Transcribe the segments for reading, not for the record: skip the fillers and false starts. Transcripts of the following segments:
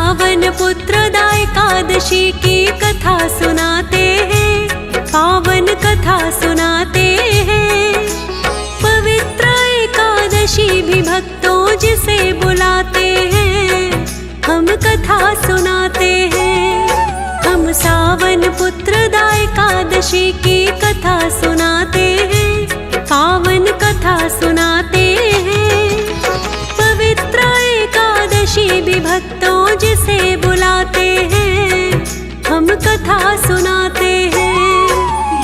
सावन पुत्रदा एकादशी की कथा सुनाते हैं, पावन कथा सुनाते हैं। पवित्र एकादशी भी भक्तों जिसे बुलाते हैं, हम कथा सुनाते हैं। हम सावन पुत्रदा एकादशी की कथा सुनाते हैं, पावन कथा सुनाते हैं। पवित्र एकादशी भी भक्तों जिसे बुलाते हैं, हम कथा सुनाते हैं।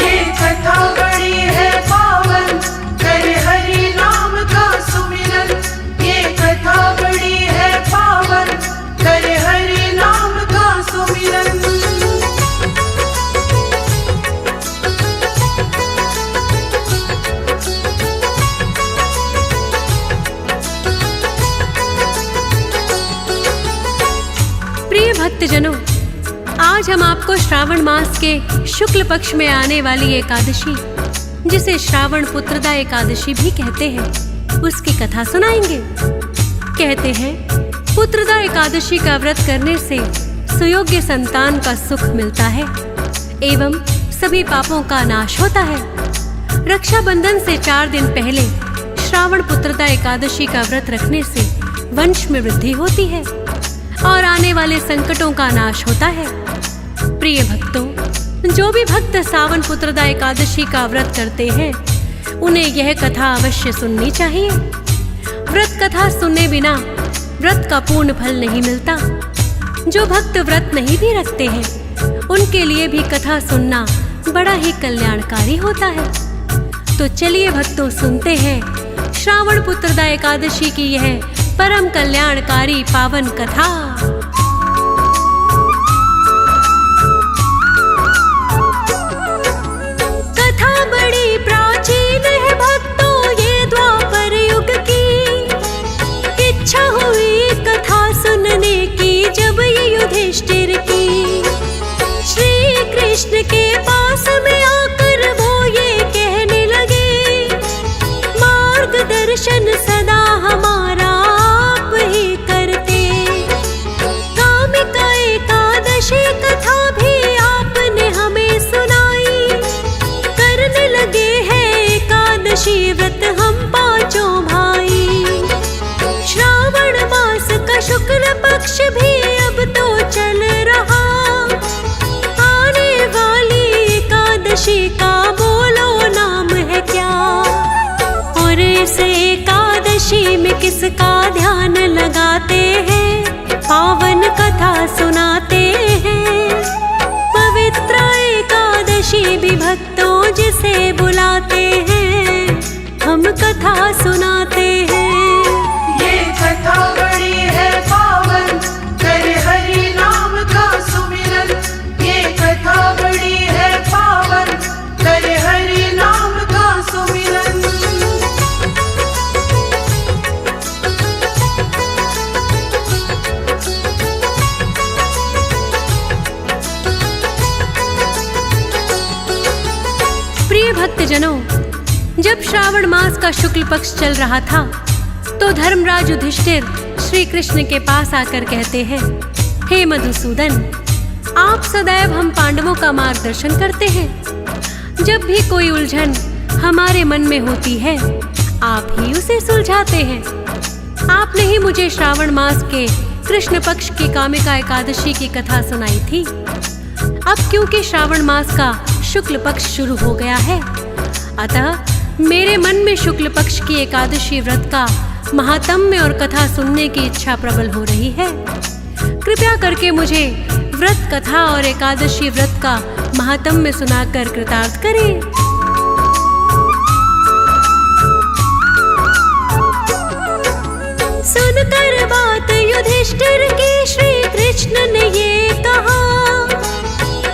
ये कथा बड़ी है पावन, करे हरि नाम का सुमिरन। ये कथा बड़ी है पावन, करे हरि नाम का सुमिरन। प्रिय भक्तजनों, आज हम आपको श्रावण मास के शुक्ल पक्ष में आने वाली एकादशी, जिसे श्रावण पुत्रदा एकादशी भी कहते हैं, उसकी कथा सुनाएंगे। कहते हैं पुत्रदा एकादशी का व्रत करने से सुयोग्य संतान का सुख मिलता है एवं सभी पापों का नाश होता है। रक्षाबंधन से 4 दिन पहले श्रावण पुत्रदा एकादशी का व्रत रखने से वंश में वृद्धि होती है और आने वाले संकटों का नाश होता है। प्रिय भक्तों, जो भी भक्त सावन पुत्रदा एकादशी का व्रत करते हैं, उन्हें यह कथा अवश्य सुननी चाहिए। व्रत कथा सुनने बिना व्रत का पूर्ण फल नहीं मिलता। जो भक्त व्रत नहीं भी रखते हैं, उनके लिए भी कथा सुनना बड़ा ही कल्याणकारी होता है। तो चलिए भक्तों, सुनते हैं श्रावण पुत्रदा एकादशी की यह परम कल्याणकारी पावन कथा। कथा बड़ी प्राचीन है भक्तों, ये द्वापर युग की। इच्छा हुई कथा सुनने की जब ये युधिष्ठिर की। श्री कृष्ण के पास में आकर वो ये कहने लगे, मार्गदर्शन सदा हमारा आप ही करते। कामिका एकादशी कथा भी आपने हमें सुनाई। करने लगे हैं एकादशी व्रत हम पांचों भाई। श्रावण मास का शुक्ल पक्ष भी अब तो चल रहा। आने वाली एकादशी का बोलो नाम है क्या? और इस एकादशी में किसका ध्यान लगाते हैं, पावन कथा सुनाते हैं। पवित्र एकादशी भी भक्तों जिसे बुलाते हैं, हम कथा सुनाते हैं। ये कथा बड़ी है पावन, करे हरि नाम का सुमिरन। ये कथा बड़ी है पावन, करे हरि नाम का सुमिरन। प्रिय भक्तजनों, जब श्रावण मास का शुक्ल पक्ष चल रहा था, तो धर्मराज युधिष्ठिर श्री कृष्ण के पास आकर कहते हैं, हे मधुसूदन, आप सदैव हम पांडवों का मार्गदर्शन करते हैं। जब भी कोई उलझन हमारे मन में होती है, आप ही उसे सुलझाते हैं। आपने ही मुझे श्रावण मास के कृष्ण पक्ष की कामिका एकादशी की कथा सुनाई थी। अब क्योंकि श्रावण मास का शुक्ल पक्ष शुरू हो गया है, अतः मेरे मन में शुक्ल पक्ष की एकादशी व्रत का महात्म्य और कथा सुनने की इच्छा प्रबल हो रही है। कृपया करके मुझे व्रत कथा और एकादशी व्रत का महात्म्य सुनाकर कृतार्थ करें। सुनकर बात युधिष्ठिर की श्री कृष्ण ने ये कहा,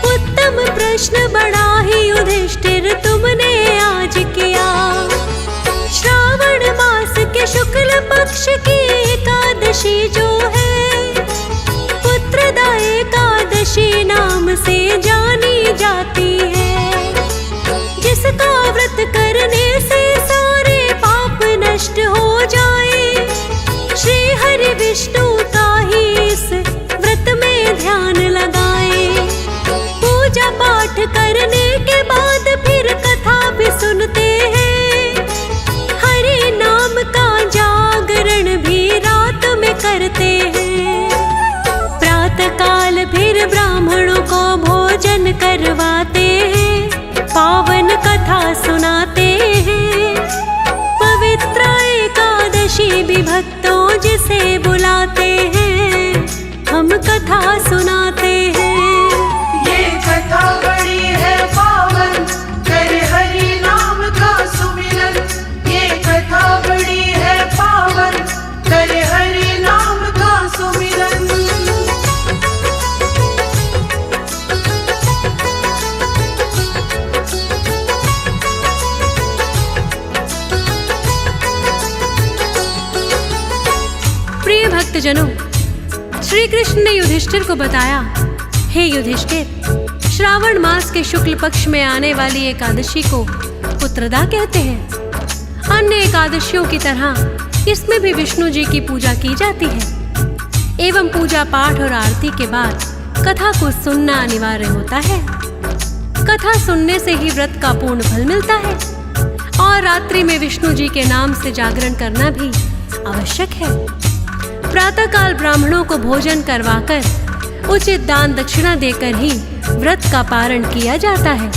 उत्तम प्रश्न बड़ा ही युधिष्ठिर तुमने आज किया। श्रावण मास के शुक्ल पक्ष की एकादशी जो है, पुत्रदा एकादशी नाम से जानी जाती है। भक्तजनों, श्री कृष्ण ने युधिष्ठिर को बताया, हे युधिष्ठिर, श्रावण मास के शुक्ल पक्ष में आने वाली एकादशी को पुत्रदा कहते हैं। अन्य एकादशियों की तरह इसमें भी विष्णु जी की पूजा की जाती है एवं पूजा पाठ और आरती के बाद कथा को सुनना अनिवार्य होता है। कथा सुनने से ही व्रत का पूर्ण फल मिलता है और रात्रि में विष्णु जी के नाम से जागरण करना भी आवश्यक है। प्रातःकाल ब्राह्मणों को भोजन करवाकर उचित दान दक्षिणा देकर ही व्रत का पारण किया जाता है।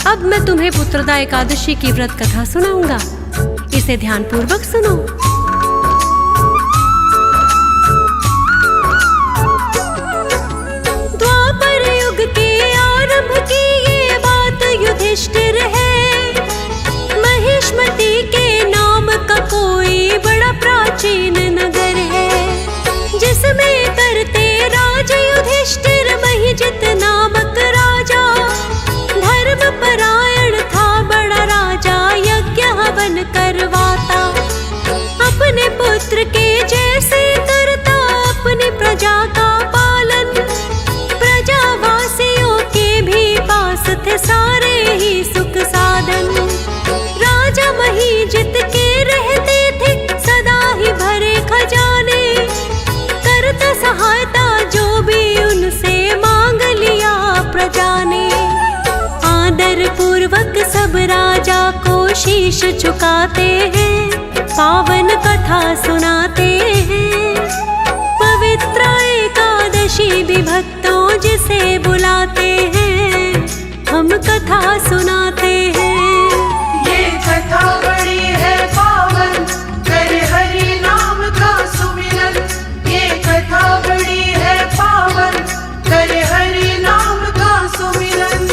अब मैं तुम्हें पुत्रदा एकादशी की व्रत कथा सुनाऊंगा, इसे ध्यानपूर्वक सुनो। द्वापर युग के आरंभ की ये बात युधिष्ठिर है। महिष्मति के नाम का कोई बड़ा प्राचीन नगर है, जिसमें करते राज युधिष्ठिर महिजित नामक राजा। धर्म परायण था बड़ा राजा, यज्ञ हवन करवाता। अपने पुत्र के जैसे करता अपनी प्रजा का पालन। प्रजावासियों के भी पास थे सारे ही सुख साधन। राजा महिजित के रहते थे सदा ही भरे खजाने। करता सहायता जो भी उनसे मांग लिया प्रजा ने। आदर पूर्वक सब राजा को शीश झुकाते हैं, पावन कथा सुनाते हैं। पवित्र एकादशी भी भक्तों जिसे बुलाते हैं, हम कथा सुनाते हैं। ये कथा बड़ी है पावन, करे हरि नाम का सुमिरन। ये कथा बड़ी है पावन, करे हरि नाम का सुमिरन।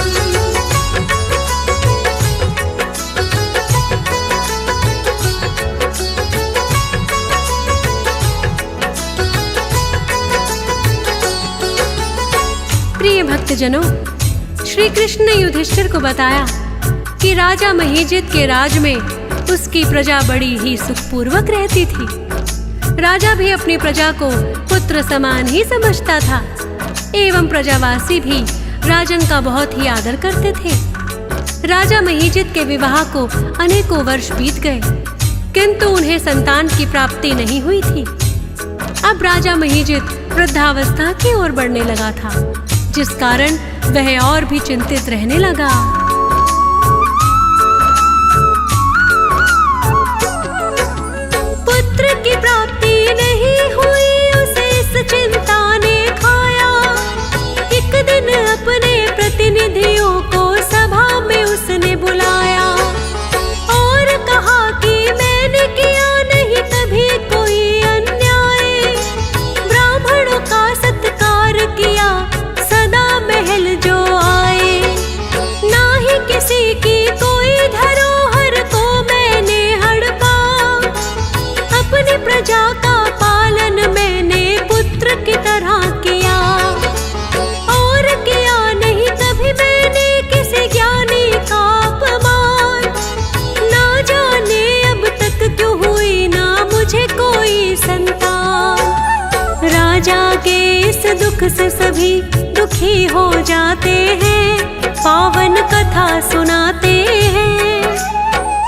प्रिय भक्तजनों, श्री कृष्ण ने युधिष्ठिर को बताया कि राजा महिजित के राज में उसकी प्रजा बड़ी ही सुखपूर्वक रहती थी। राजा भी अपनी प्रजा को पुत्र समान ही समझता था एवं प्रजावासी भी राजन का बहुत ही आदर करते थे। राजा महिजित के विवाह को अनेकों वर्ष बीत गए, किंतु उन्हें संतान की प्राप्ति नहीं हुई थी। अब राजा महिजित वृद्धावस्था की ओर बढ़ने लगा था, जिस कारण वह और भी चिंतित रहने लगा। पुत्र की प्राप्ति नहीं हुई, उसे इस चिंता ने खाया। एक दिन अपने प्रतिनिधियों को सभा में उसने बुलाया और कहा कि मैंने किया नहीं कभी कोई अन्याय। ब्राह्मणों का सत्कार किया सदा महल जो आए। ना ही किसी की कोई धरोहर को मैंने हड़पा। अपनी प्रजा का पालन मैंने पुत्र की तरह किया। और किया नहीं कभी मैंने किसी ज्ञानी का अपमान। ना जाने अब तक क्यों हुई ना मुझे कोई संतान। राजा के इस दुख से सभी दुखी हो जाते हैं, पावन कथा सुनाते हैं।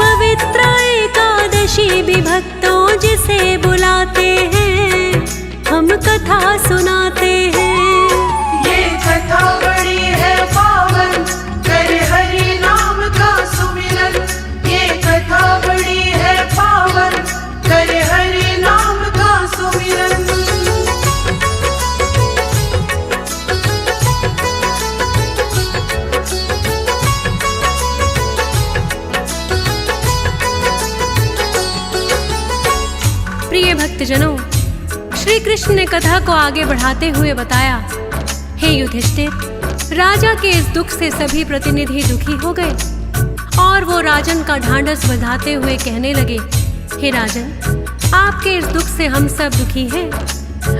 पवित्र एकादशी भी भक्तों जिसे बुलाते हैं, हम कथा सुनाते हैं। ये कथा बड़ी है पावन, करे हरि नाम का सुमिरन। ये कथा बड़ी है पावन, करे हरि नाम का सुमिरन। प्रिय भक्तजनों, श्री कृष्ण ने कथा को आगे बढ़ाते हुए बताया, हे युधिष्ठिर, राजा के इस दुख से सभी प्रतिनिधि दुखी हो गए और वो राजन का ढांढस बंधाते हुए कहने लगे, हे राजन, आपके इस दुख से हम सब दुखी हैं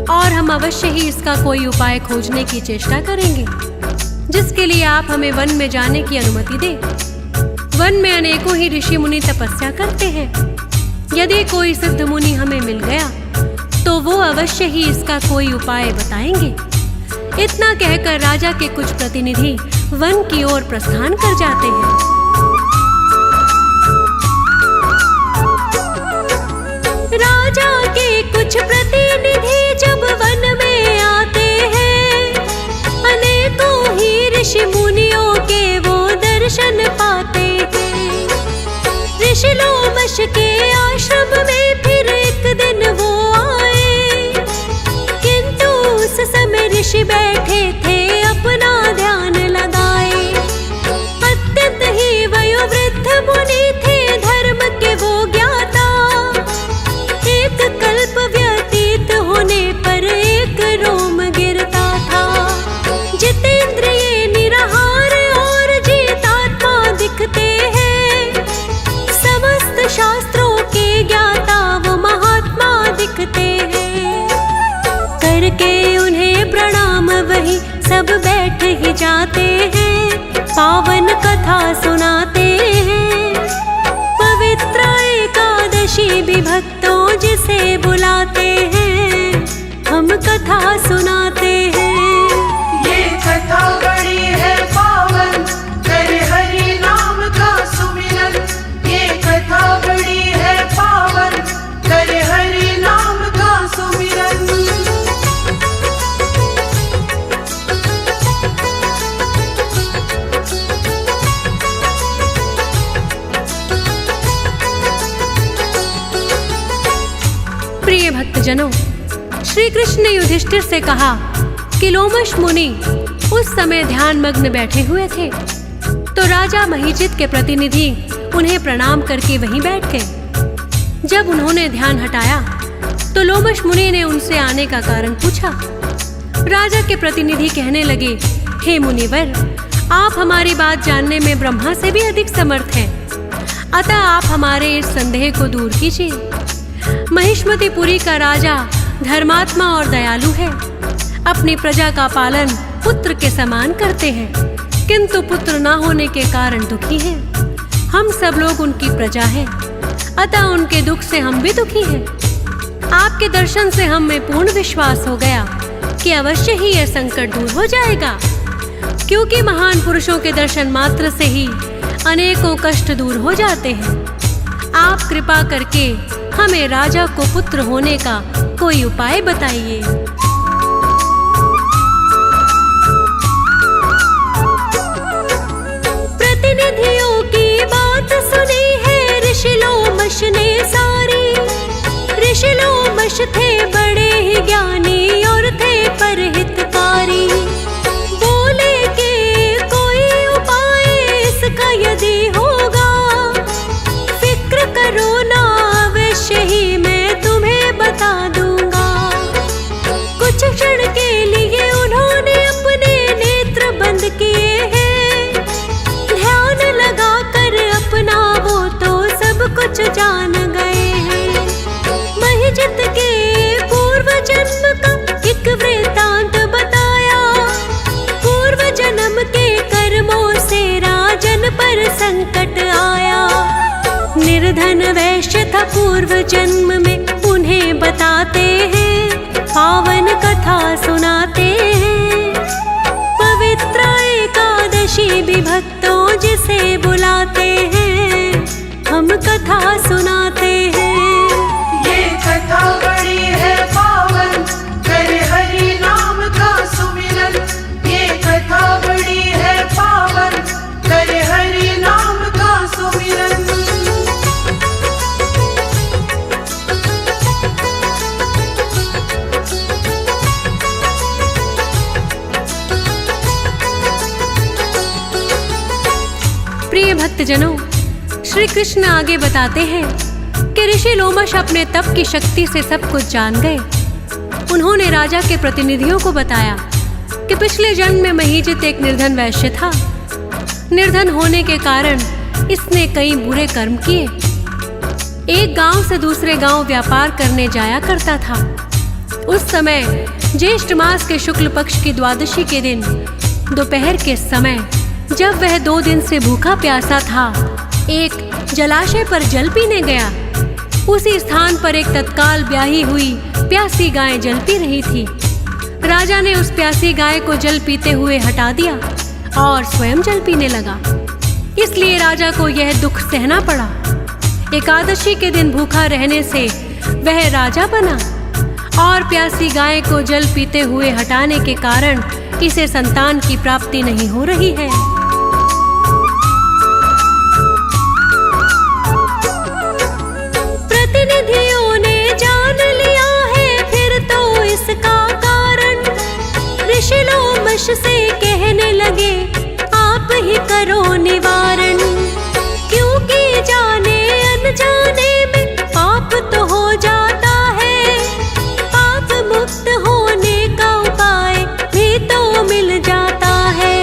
और हम अवश्य ही इसका कोई उपाय खोजने की चेष्टा करेंगे, जिसके लिए आप हमें वन में जाने की अनुमति दें। वन में अनेकों ही ऋषि मुनि तपस्या करते हैं। यदि कोई सिद्ध मुनि हमें मिल गया तो वो अवश्य ही इसका कोई उपाय बताएंगे। इतना कहकर राजा के कुछ प्रतिनिधि वन की ओर प्रस्थान कर जाते हैं। राजा के कुछ प्रतिनिधि जब वन में आते हैं, अनेकों ही ऋषि मुनियों के वो दर्शन पाते हैं। ऋषि लोमश के आश्रम में फिर एक दिन वो आए, किंतु उस समय ऋषि बैठे थे अपना ध्यान लगाए। अत्यंत ही वयोवृद्ध मुनि थे, धर्म के वो ज्ञाता। एक कल्प व्यतीत होने पर एक रोम गिरता था। जितेंद्रिय निराहार और जितात्मा दिखते हैं, समस्त शास्त्रों के ज्ञाता वो महात्मा दिखते हैं। करके उन्हें प्रणाम वही सब बैठ ही जाते हैं, पावन कथा सुनाते हैं। पवित्र एकादशी भी भक्तों जिसे बुलाते हैं, हम कथा सुनाते हैं। ये कथा बड़ी है पावन, करे हरि नाम का सुमिरन। ये कथा बड़ी है पावन, करे हरि नाम का सुमिरन। प्रिय भक्तजनों, श्री कृष्ण ने युधिष्ठिर से कहा कि लोमश मुनि उस समय ध्यान मग्न बैठे हुए थे, तो राजा महीजित के प्रतिनिधि उन्हें प्रणाम करके वहीं बैठ गए। जब उन्होंने ध्यान हटाया तो लोमश मुनि ने उनसे आने का कारण पूछा। राजा के प्रतिनिधि कहने लगे, हे मुनिवर, आप हमारी बात जानने में ब्रह्मा से भी अधिक समर्थ हैं, अतः आप हमारे इस संदेह को दूर कीजिए। महिष्मतिपुरी का राजा धर्मात्मा और दयालु है, अपनी प्रजा का पालन पुत्र के समान करते हैं, किंतु पुत्र न होने के कारण दुखी हैं। हम सब लोग उनकी प्रजा हैं, अतः उनके दुख से हम भी दुखी हैं। आपके दर्शन से हम में पूर्ण विश्वास हो गया कि अवश्य ही यह संकट दूर हो जाएगा, क्योंकि महान पुरुषों के दर्शन मात्र से ही अनेकों कष्ट दूर हो जाते हैं। आप कृपा करके हमें राजा को पुत्र होने का कोई उपाय बताइए। प्रतिनिधियों की बात सुनी है ऋषि लोमश ने सारी। ऋषि लोमश थे बड़े ही ज्ञानी और थे परहितकारी। बोले कि कोई उपाय इसका यदि होगा, फिक्र करो ना, अवश्य ही मैं तुम्हें बता दूंगा। कुछ क्षण के लिए उन्होंने अपने नेत्र बंद किए हैं, ध्यान लगाकर अपना वो तो सब कुछ जान गए हैं। महीजित के पूर्व जन्म का एक वृत्तांत बताया। पूर्व जन्म के कर्मों से राजन पर संकट आया। निर्धन वैश्य था पूर्व जन्म में, उन्हें बताते हैं, पावन कथा सुनाते हैं। पवित्र एकादशी भी भक्तों जिसे बुलाते हैं, हम कथा सुनाते हैं। ये कथा बड़ी है पावन, करे हरि नाम का सुमिरन। ये कथा बड़ी है पावन, करे हरि नाम का सुमिरन। प्रिय भक्तजनों, श्री कृष्ण आगे बताते हैं कि ऋषि लोमश अपने तप की शक्ति से सब कुछ जान गए। उन्होंने राजा के प्रतिनिधियों को बताया कि पिछले जन्म में महीजित एक निर्धन वैश्य था। निर्धन होने के कारण इसने कई बुरे कर्म किए। एक गांव से दूसरे गांव व्यापार करने जाया करता था। उस समय ज्येष्ठ मास के शुक्ल पक्ष की द्वादशी के दिन दोपहर के समय, जब वह 2 दिन से भूखा प्यासा था, एक जलाशय पर जल पीने गया। उसी स्थान पर एक तत्काल ब्याही हुई प्यासी गाय जल पी रही थी। राजा ने उस प्यासी गाय को जल पीते हुए हटा दिया और स्वयं जल पीने लगा। इसलिए राजा को यह दुख सहना पड़ा। एकादशी के दिन भूखा रहने से वह राजा बना और प्यासी गाय को जल पीते हुए हटाने के कारण इसे संतान की प्राप्ति नहीं हो रही है। प्रतिनिधियों ने जान लिया है फिर तो इसका कारण। ऋषि लोमश से कहने लगे आप ही करो निवारण, क्योंकि जाने अनजाने में पाप तो हो जाता है। पाप मुक्त होने का उपाय भी तो मिल जाता है।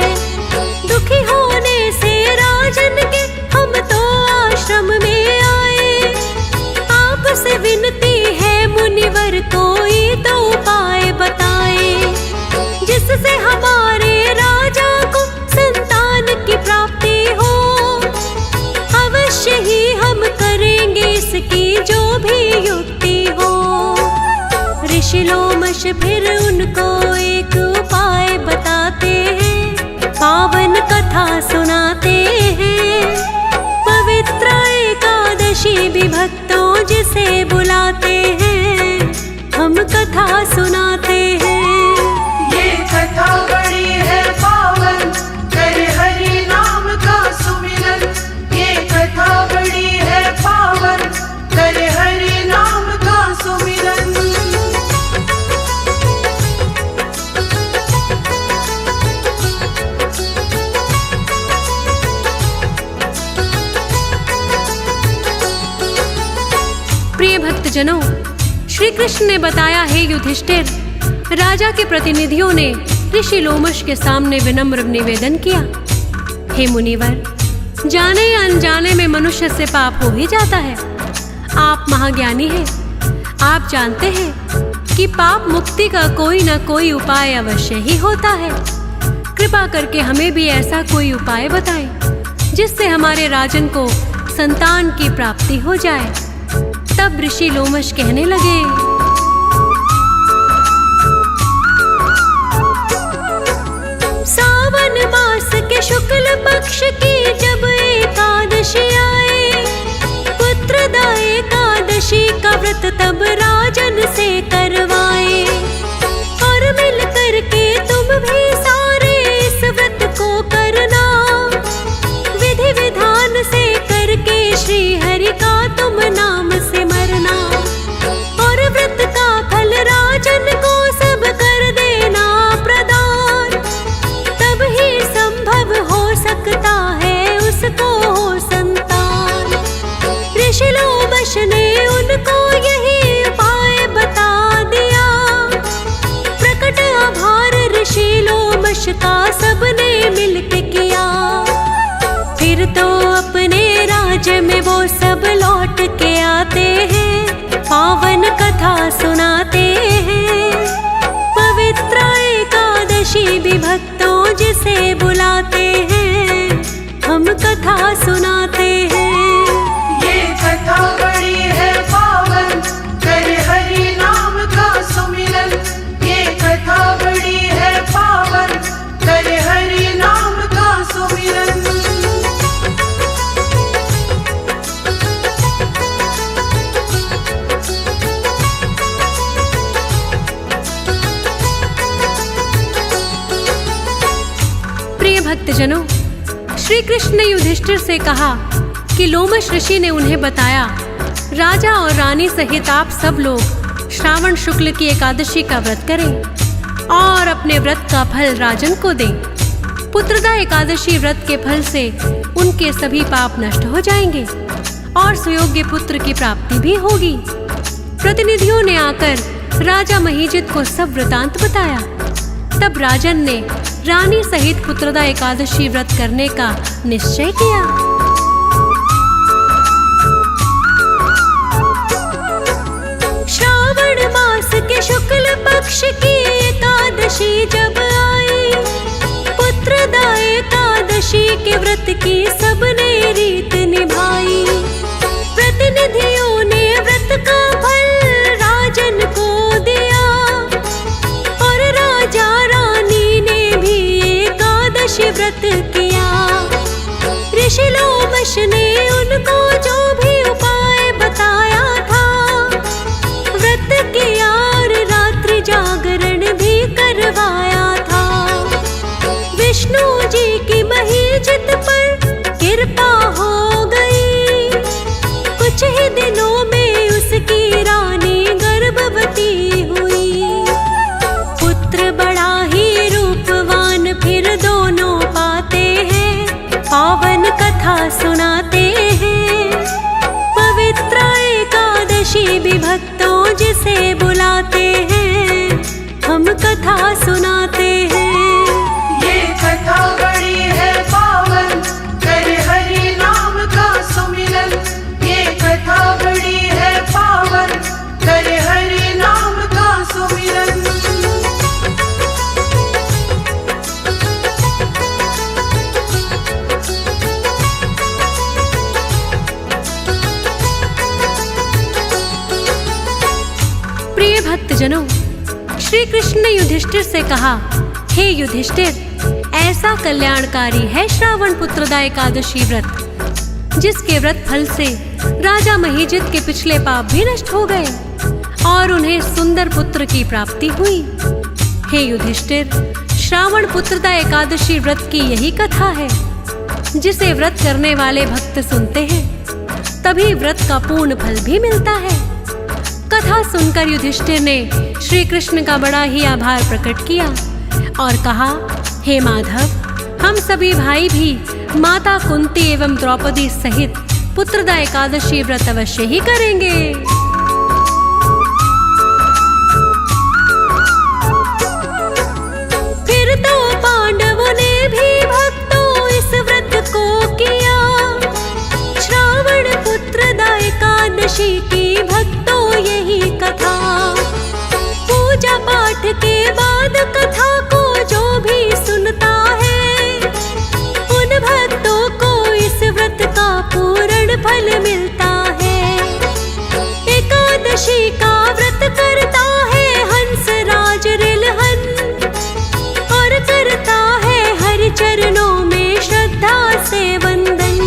दुखी होने से राजन के हम तो आश्रम में आए। आपसे विनती है मुनिवर कोई तो उपाय बताए, जिससे हमारे राजा को संतान की प्राप्ति हो। अवश्य ही हम करेंगे इसकी जो भी युक्ति हो। ऋषि लोमश फिर उनको एक उपाय बताते हैं, पावन कथा सुनाते हैं। पवित्र एकादशी भी भक्तों जिसे बुलाते हैं, हम कथा सुनाते हैं। ये कथा बड़ी है पावन, करे हरि नाम का सुमिरन। ये कथा बड़ी है पावन, करे हरि नाम का सुमिरन। प्रिय भक्तजनों, श्री कृष्ण ने बताया, हे युधिष्ठिर, राजा के प्रतिनिधियों ने ऋषि लोमश के सामने विनम्र निवेदन किया, हे मुनिवर, जाने या अनजाने में मनुष्य से पाप हो ही जाता है। आप महाज्ञानी हैं, आप जानते हैं कि पाप मुक्ति का कोई न कोई उपाय अवश्य ही होता है। कृपा करके हमें भी ऐसा कोई उपाय बताएं, जिससे हमारे राजन को संतान की प्राप्ति हो जाए। तब ऋषि लोमश कहने लगे, सावन मास के शुक्ल पक्ष की जब एकादशी आए, पुत्रदा एकादशी का व्रत तब राजन से करवाए। और मिल करके तुम भी सारे इस व्रत को करना, विधि विधान से करके श्री हरि का तुम नाम सिमरना। और व्रत का फल राजन को सब कर देना प्रदान, तब ही संभव हो सकता है उसको हो संतान। ऋषि लोमश ने उनको यही उपाय बता दिया। प्रकट आभार ऋषि लोमश का सबने मिलके किया। फिर तो अपने राज्य में वो सब लौट के आते हैं, पावन कथा सुनाते हैं। पवित्र एकादशी भी भक्तों जिसे बुलाते हैं, हम कथा सुनाते हैं। ये कथा बड़ी है पावन, करे हरि नाम का सुमिरन। ये कथा बड़ी है पावन, करे हरि नाम का सुमिरन। प्रिय भक्तजनों, श्री कृष्ण ने युधिष्ठिर से कहा कि लोमश ऋषि ने उन्हें बताया, राजा और रानी सहित आप सब लोग श्रावण शुक्ल की एकादशी का व्रत करें और अपने व्रत का फल राजन को दें। पुत्रदा एकादशी व्रत के फल से उनके सभी पाप नष्ट हो जाएंगे और सुयोग्य पुत्र की प्राप्ति भी होगी। प्रतिनिधियों ने आकर राजा महीजित को सब वृतांत बताया। तब राजन ने रानी सहित पुत्रदा एकादशी व्रत करने का निश्चय किया। श्रावण मास के शुक्ल पक्ष की एकादशी जब आई, पुत्रदा एकादशी के व्रत की सबने रीत निभाई। प्रतिनिधियों ने व्रत जिसे बुलाते हैं हम कथा सुनाते हैं। ये कथा बड़ी है पावन, करे हरि नाम का सुमिरन। ये कथा बड़ी है पावन, करे हरि नाम का सुमिरन। प्रिय भक्तजनों, श्री कृष्ण ने युधिष्ठिर से कहा, हे युधिष्ठिर, ऐसा कल्याणकारी है श्रावण पुत्रदा एकादशी व्रत, जिसके व्रत फल से राजा महीजित के पिछले पाप भी नष्ट हो गए और उन्हें सुंदर पुत्र की प्राप्ति हुई। हे युधिष्ठिर, श्रावण पुत्रदा एकादशी व्रत की यही कथा है, जिसे व्रत करने वाले भक्त सुनते हैं तभी व्रत का पूर्ण फल भी मिलता है। कथा सुनकर युधिष्ठिर ने श्री कृष्ण का बड़ा ही आभार प्रकट किया और कहा, हे माधव, हम सभी भाई भी माता कुंती एवं द्रौपदी सहित पुत्रदा एकादशी व्रत अवश्य ही करेंगे। फिर तो पांडवों ने भी भक्तों इस व्रत को किया। श्रावण पुत्रदा एकादशी की भक्तों यही कथा। पूजा पाठ के बाद कथा को जो भी सुनता है, उन भक्तों को इस व्रत का पूर्ण फल मिलता है। एकादशी का व्रत करता है हंसराज रिलहन और करता है हरि चरणों में श्रद्धा से वंदन।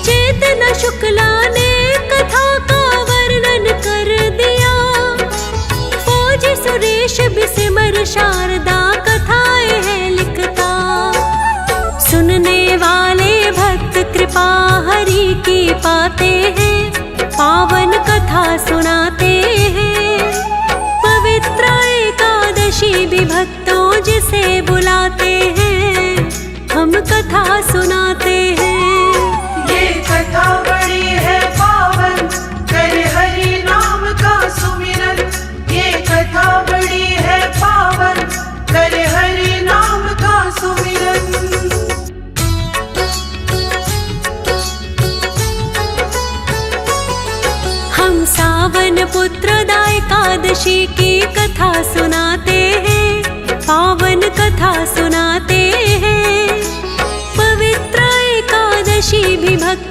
चेतना शुक्ला ने कथा का वर्णन कर दिया। फौजी सुरेश बिस्मर शारदा कथाएं है लिखता। सुनने वाले भक्त कृपा हरि की पाते हैं, पावन कथा सुनाते हैं। पवित्र एकादशी भी भक्तों जिसे बुलाते हैं हम कथा सुनाते हैं। ये कथा बड़ी है पावन, करे हरि नाम का सुमिरन। ये कथा बड़ी है पावन, करे हरि नाम का सुमिरन। हम सावन पुत्रदा एकादशी